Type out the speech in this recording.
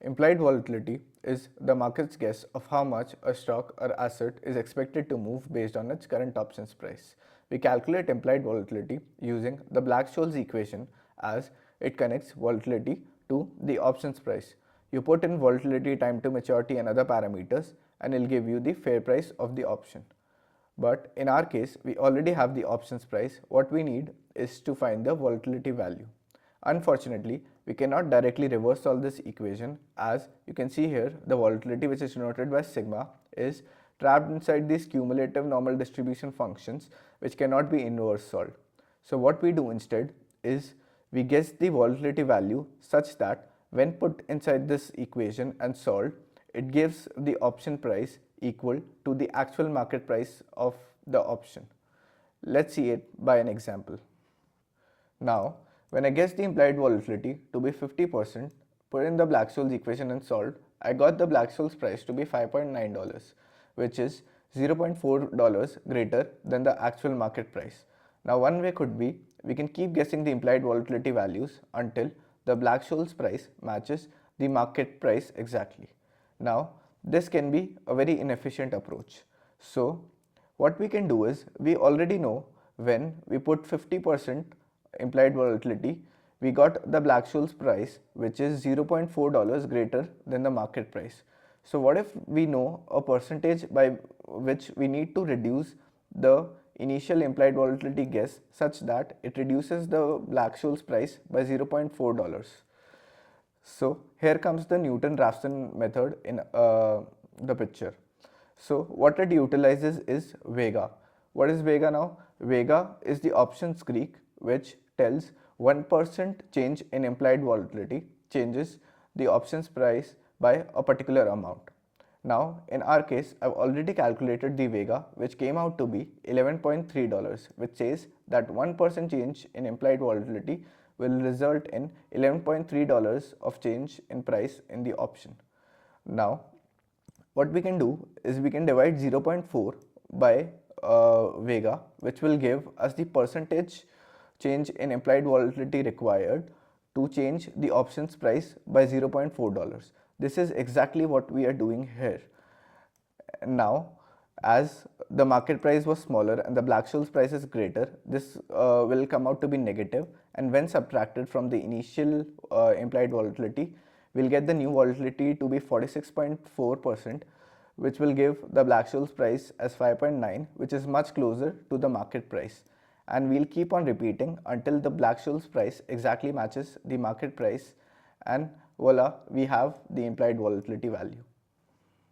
Implied volatility is the market's guess of how much a stock or asset is expected to move based on its current options price. We calculate implied volatility using the Black-Scholes equation as it connects volatility to the options price. You put in volatility, time to maturity and other parameters and it will give you the fair price of the option. But in our case, we already have the options price. What we need is to find the volatility value. Unfortunately, we cannot directly reverse solve this equation, as you can see here the volatility, which is denoted by sigma, is trapped inside these cumulative normal distribution functions which cannot be inverse solved. So what we do instead is we guess the volatility value such that when put inside this equation and solved, it gives the option price equal to the actual market price of the option. Let's see it by an example. Now, when I guessed the implied volatility to be 50%, put in the Black-Scholes equation and solved, I got the Black-Scholes price to be $5.9, which is $0.4 greater than the actual market price. Now, one way could be we can keep guessing the implied volatility values until the Black-Scholes price matches the market price exactly. Now, this can be a very inefficient approach. So, what we can do is we already know when we put 50% implied volatility, we got the Black-Scholes price, which is $0.4 greater than the market price. So what if we know a percentage by which we need to reduce the initial implied volatility guess such that it reduces the Black-Scholes price by $0.4? So here comes the Newton-Raphson method in the picture. So what it utilizes is Vega. What is Vega now? Vega is the options Greek which tells 1% change in implied volatility changes the options price by a particular amount. Now in our case, I've already calculated the Vega, which came out to be $11.3, which says that 1% change in implied volatility will result in $11.3 of change in price in the option. Now what we can do is we can divide 0.4 by Vega, which will give us the percentage change in implied volatility required to change the options price by $0.4. This is exactly what we are doing here. Now, as the market price was smaller and the Black-Scholes price is greater, this will come out to be negative, and when subtracted from the initial implied volatility, we'll get the new volatility to be 46.4%, which will give the Black-Scholes price as 5.9, which is much closer to the market price. And we'll keep on repeating until the Black-Scholes price exactly matches the market price, and voila, we have the implied volatility value.